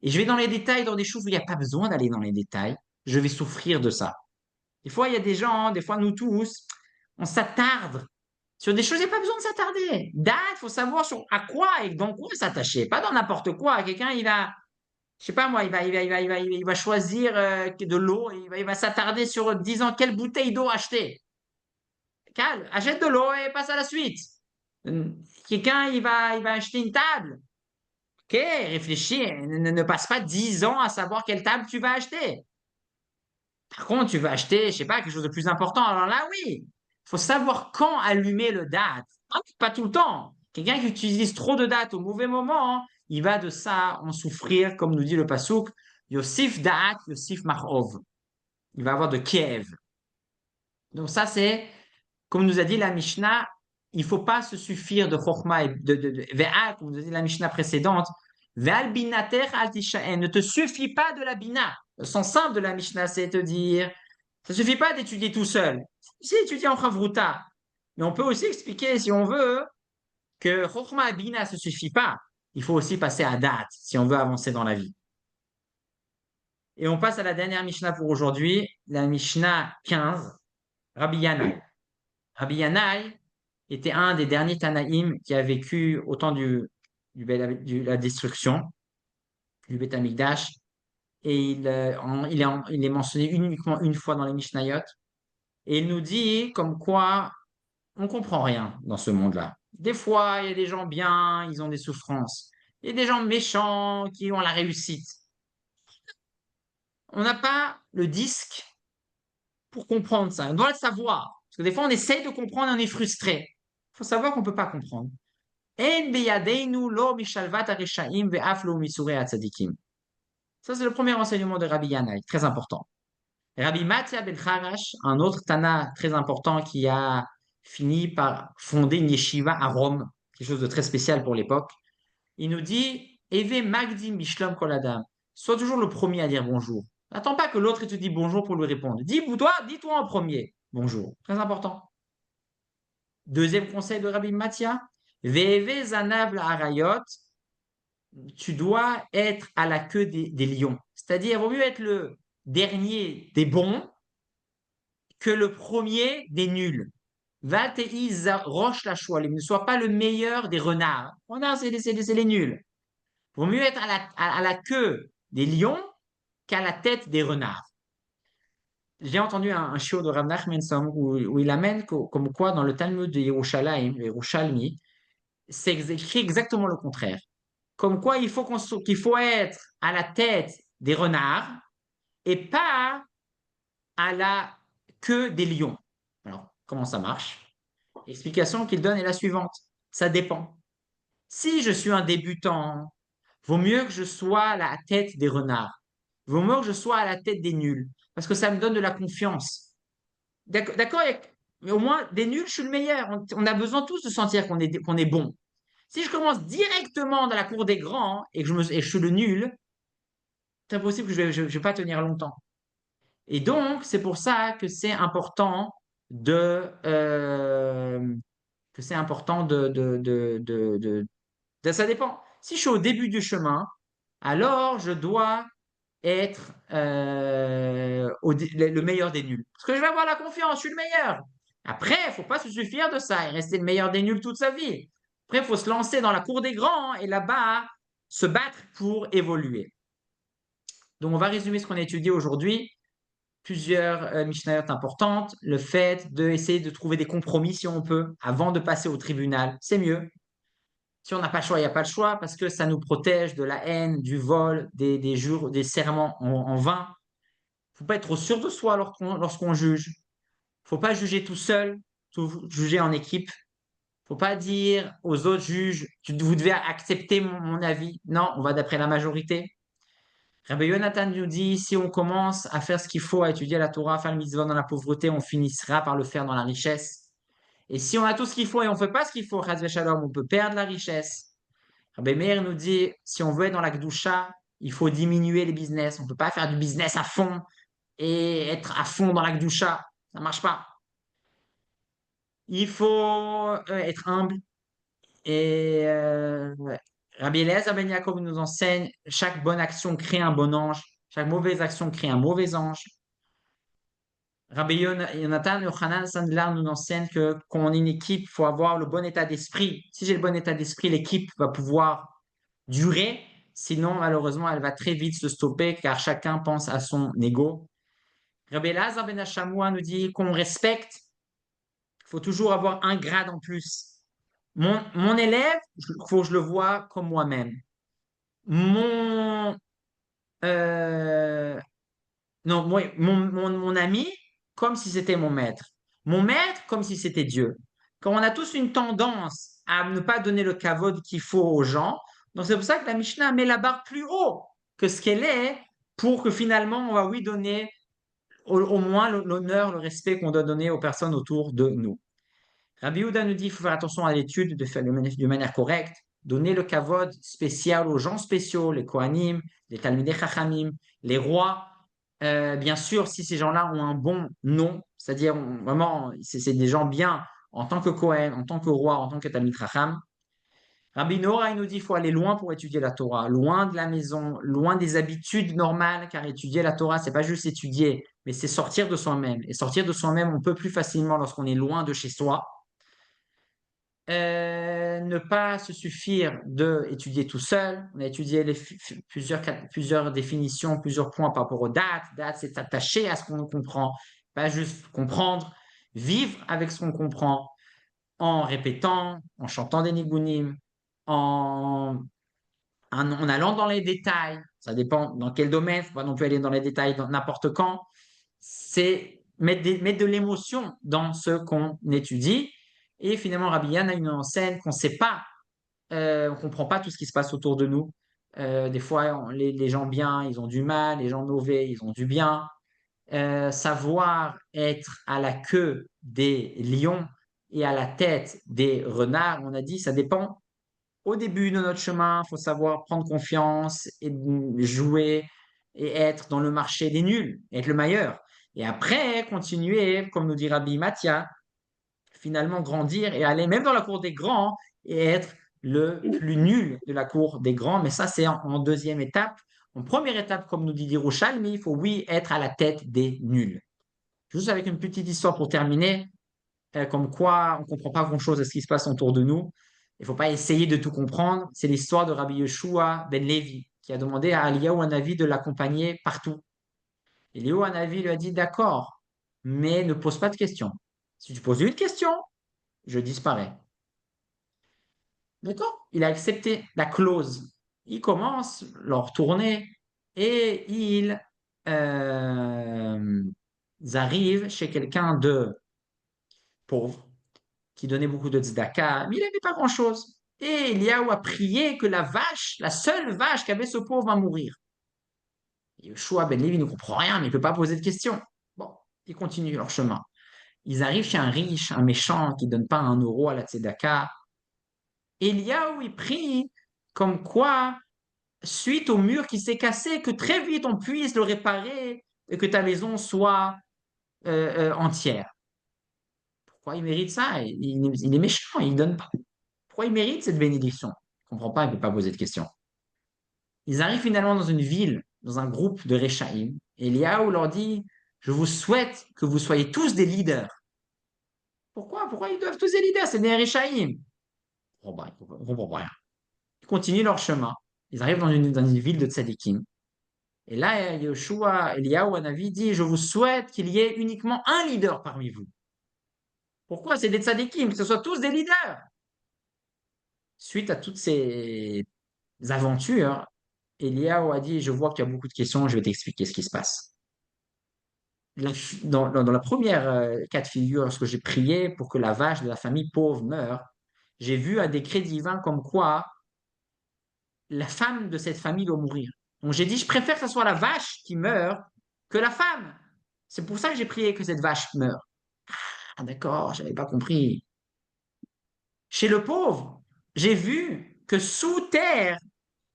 et je vais dans les détails dans des choses où il n'y a pas besoin d'aller dans les détails, je vais souffrir de ça. Des fois, il y a des gens, des fois nous tous, on s'attarde sur des choses, il n'y a pas besoin de s'attarder. Date, il faut savoir à quoi et dans quoi s'attacher, pas dans n'importe quoi. Quelqu'un, je sais pas moi, il va choisir de l'eau, il va s'attarder sur disant quelle bouteille d'eau acheter. Calme, achète de l'eau et passe à la suite. Quelqu'un, il va acheter une table. Ok, réfléchis, ne passe pas 10 ans à savoir quelle table tu vas acheter. Par contre, tu veux acheter, je sais pas, quelque chose de plus important, alors là, oui. faut savoir quand allumer le date. Pas tout le temps. Quelqu'un qui utilise trop de dates au mauvais moment, hein, il va de ça en souffrir, comme nous dit le Passouk, Yosif Da'at, Yosif Marov. Il va avoir de Kiev. Donc ça, c'est, comme nous a dit la Mishnah, il ne faut pas se suffire de Chokhmah et de Ve'al, comme nous a dit la Mishnah précédente, Ve'al binater al tisha'en. Ne te suffit pas de la bina. Le sens simple de la Mishnah, c'est de dire, ça ne suffit pas d'étudier tout seul. C'est étudier en Chavruta. Mais on peut aussi expliquer, si on veut, que Chokhmah et Bina ne se suffit pas. Il faut aussi passer à date si on veut avancer dans la vie. Et on passe à la dernière Mishnah pour aujourd'hui, la Mishnah 15, Rabbi Yannai. Rabbi Yannai était un des derniers Tanaïm qui a vécu au temps de la destruction du Beth Amikdash. Et il est mentionné uniquement une fois dans les Mishnayot. Et il nous dit comme quoi on ne comprend rien dans ce monde-là. Des fois, il y a des gens bien, ils ont des souffrances. Il y a des gens méchants qui ont la réussite. On n'a pas le disque pour comprendre ça. On doit le savoir. Parce que des fois, on essaye de comprendre et on est frustré. Il faut savoir qu'on ne peut pas comprendre. Ça, c'est le premier enseignement de Rabbi Yannai, très important. Rabbi Matzia ben Charash, un autre Tana très important qui a fini par fonder une yeshiva à Rome, quelque chose de très spécial pour l'époque, il nous dit Eve Magdim Bishlom Koladam, sois toujours le premier à dire bonjour. N'attends pas que l'autre te dise bonjour pour lui répondre. Dis-toi en premier bonjour. Très important. Deuxième conseil de Rabbi Matzia Veve Zanav Arayot, tu dois être à la queue des lions. C'est-à-dire, il vaut mieux être le dernier des bons que le premier des nuls. Roche la ne sois pas le meilleur des renards. Renards, c'est les nuls. Il vaut mieux être à la queue des lions qu'à la tête des renards. J'ai entendu un show de Rav Nachman où il amène comme quoi dans le Talmud de Yerushalayim, le Yerushalmi, c'est écrit exactement le contraire. Comme quoi qu'il faut être à la tête des renards et pas à la queue des lions. Alors, comment ça marche? L'explication qu'il donne est la suivante. Ça dépend. Si je suis un débutant, vaut mieux que je sois à la tête des renards. Vaut mieux que je sois à la tête des nuls. Parce que ça me donne de la confiance. D'accord, mais au moins, des nuls, je suis le meilleur. On a besoin tous de sentir qu'on est bon. Si je commence directement dans la cour des grands et que je suis le nul, c'est impossible que je ne vais pas tenir longtemps. Et donc, c'est pour ça que c'est important que c'est important ça dépend. Si je suis au début du chemin, alors je dois être le meilleur des nuls. Parce que je vais avoir la confiance, je suis le meilleur. Après, il ne faut pas se suffire de ça et rester le meilleur des nuls toute sa vie. Après, il faut se lancer dans la cour des grands et là-bas, se battre pour évoluer. Donc, on va résumer ce qu'on a étudié aujourd'hui. Plusieurs Mishnayot importantes. Le fait d'essayer de trouver des compromis si on peut avant de passer au tribunal, c'est mieux. Si on n'a pas le choix, il n'y a pas le choix parce que ça nous protège de la haine, du vol, des serments en vain. Il ne faut pas être trop sûr de soi lorsqu'on juge. Il ne faut pas juger tout seul, juger en équipe. Il ne faut pas dire aux autres juges, vous devez accepter mon avis. Non, on va d'après la majorité. Rabbi Yonatan nous dit, si on commence à faire ce qu'il faut, à étudier la Torah, à faire le mitzvah dans la pauvreté, on finira par le faire dans la richesse. Et si on a tout ce qu'il faut et on ne fait pas ce qu'il faut, Chaz v'Shalom, on peut perdre la richesse. Rabbi Meir nous dit, si on veut être dans la Gdusha, il faut diminuer les business. On ne peut pas faire du business à fond et être à fond dans la Gdusha. Ça ne marche pas. Il faut être humble. Et Rabbi Eliezer Ben Yaakov nous enseigne, chaque bonne action crée un bon ange. Chaque mauvaise action crée un mauvais ange. Rabbi Yonatan Yochanan Sandlar nous enseigne que quand on est une équipe, il faut avoir le bon état d'esprit. Si j'ai le bon état d'esprit, l'équipe va pouvoir durer. Sinon, malheureusement, elle va très vite se stopper car chacun pense à son ego. Rabbi Elazar Ben Hashamoua nous dit qu'on respecte, il faut toujours avoir un grade en plus. Mon élève, il faut que je le vois comme moi-même. Mon, non, mon ami, comme si c'était mon maître. mon maître comme si c'était Dieu. Quand on a tous une tendance à ne pas donner le kavod qu'il faut aux gens, donc c'est pour ça que la Mishnah met la barre plus haut que ce qu'elle est pour que finalement on va oui donner au moins l'honneur, le respect qu'on doit donner aux personnes autour de nous. Rabbi Yehuda nous dit qu'il faut faire attention à l'étude, de faire de manière correcte, donner le kavod spécial aux gens spéciaux, les Kohanim, les Talmidei Chachamim, les rois. Bien sûr, si ces gens-là ont un bon nom, c'est-à-dire vraiment, c'est des gens bien en tant que Kohen, en tant que roi, en tant que Talmid Chacham. Rabbi Nora, il nous dit qu'il faut aller loin pour étudier la Torah, loin de la maison, loin des habitudes normales, car étudier la Torah, c'est pas juste étudier, mais c'est sortir de soi-même. Et sortir de soi-même, on peut plus facilement lorsqu'on est loin de chez soi. Ne pas se suffire d'étudier tout seul. On a étudié plusieurs définitions, plusieurs points par rapport aux dates. Date, c'est s'attacher à ce qu'on comprend, pas juste comprendre, vivre avec ce qu'on comprend en répétant, en chantant des nigunim, en, en allant dans les détails. Ça dépend dans quel domaine, il ne faut pas non plus aller dans les détails n'importe quand. C'est mettre de l'émotion dans ce qu'on étudie. Et finalement, Rabbi Yann a une enseigne qu'on ne sait pas, on ne comprend pas tout ce qui se passe autour de nous. Des fois, les gens bien, ils ont du mal, les gens mauvais, ils ont du bien. Savoir être à la queue des lions et à la tête des renards, on a dit, ça dépend. Au début de notre chemin, il faut savoir prendre confiance et jouer et être dans le marché des nuls, être le meilleur. Et après, continuer, comme nous dit Rabbi Mathia, finalement grandir et aller même dans la cour des grands et être le plus nul de la cour des grands. Mais ça, c'est en deuxième étape. En première étape, comme nous dit Yerushalmi, il faut, oui, être à la tête des nuls. Juste avec une petite histoire pour terminer, comme quoi on ne comprend pas grand-chose à ce qui se passe autour de nous. Il ne faut pas essayer de tout comprendre. C'est l'histoire de Rabbi Yeshua ben Levi, qui a demandé à Eliyahu Hanavi de l'accompagner partout. Eliyahu Hanavi lui a dit, d'accord, mais ne pose pas de questions. Si tu poses une question, je disparais. D'accord? Il a accepté la clause. Il commence leur tournée et ils arrivent chez quelqu'un de pauvre qui donnait beaucoup de tzedaka, mais il n'avait pas grand-chose. Et Eliaou a prié que la vache, la seule vache qu'avait ce pauvre, va mourir. Yeshua ben Levi ne comprend rien, mais il ne peut pas poser de questions. Bon, ils continuent leur chemin. Ils arrivent chez un riche, un méchant qui ne donne pas 1 euro à la tzedaka. Eliaou, il prie comme quoi, suite au mur qui s'est cassé, que très vite on puisse le réparer et que ta maison soit entière. Pourquoi il mérite ça? Il est méchant, il ne donne pas. Pourquoi il mérite cette bénédiction? Je ne comprends pas, il ne peut pas poser de questions. Ils arrivent finalement dans une ville, dans un groupe de Réchaïm, et Eliaou leur dit, je vous souhaite que vous soyez tous des leaders. Pourquoi ils doivent tous des leaders? C'est des Réchaïm. Je ne comprends pas rien. Ils continuent leur chemin. Ils arrivent dans une ville de Tzadikim. Et là, Yeshua, Eliaou, Hanavi dit, je vous souhaite qu'il y ait uniquement un leader parmi vous. Pourquoi? C'est des Tzadikim, que ce soit tous des leaders. Suite à toutes ces aventures, Eliaou a dit, je vois que tu as beaucoup de questions, je vais t'expliquer ce qui se passe. Dans la première cas de figure, lorsque j'ai prié pour que la vache de la famille pauvre meure, j'ai vu un décret divin comme quoi la femme de cette famille doit mourir. Donc j'ai dit, je préfère que ce soit la vache qui meure que la femme. C'est pour ça que j'ai prié que cette vache meure. Ah d'accord, je n'avais pas compris. Chez le pauvre, j'ai vu que sous terre,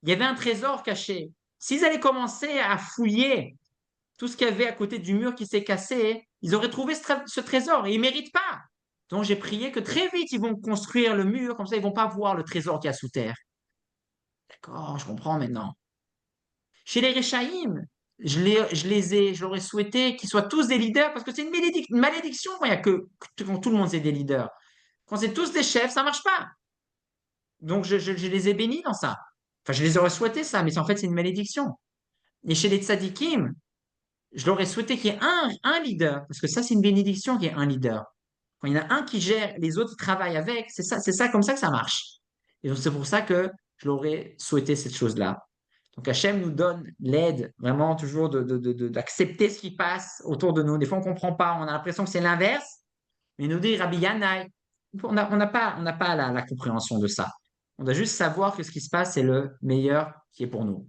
il y avait un trésor caché. S'ils allaient commencer à fouiller tout ce qu'il y avait à côté du mur qui s'est cassé, ils auraient trouvé ce trésor et ils ne méritent pas. Donc j'ai prié que très vite ils vont construire le mur, comme ça ils ne vont pas voir le trésor qu'il y a sous terre. D'accord, je comprends maintenant. Chez les Réchaïm, je leur ai souhaité qu'ils soient tous des leaders parce que c'est une malédiction quand, quand tout le monde est des leaders. Quand c'est tous des chefs, ça ne marche pas. Donc je les ai bénis dans ça. Enfin, je les aurais souhaité ça, mais en fait c'est une malédiction. Et chez les tzadikim, je leur ai souhaité qu'il y ait un leader, parce que ça, c'est une bénédiction qu'il y ait un leader. Quand il y en a un qui gère, les autres travaillent avec, c'est ça comme ça que ça marche. Et donc, c'est pour ça que je leur ai souhaité cette chose-là. Donc, Hachem nous donne l'aide, vraiment, toujours d'accepter ce qui passe autour de nous. Des fois, on ne comprend pas, on a l'impression que c'est l'inverse, Mais nous dit Rabbi Yannai, on n'a pas la compréhension de ça. On doit juste savoir que ce qui se passe, c'est le meilleur qui est pour nous.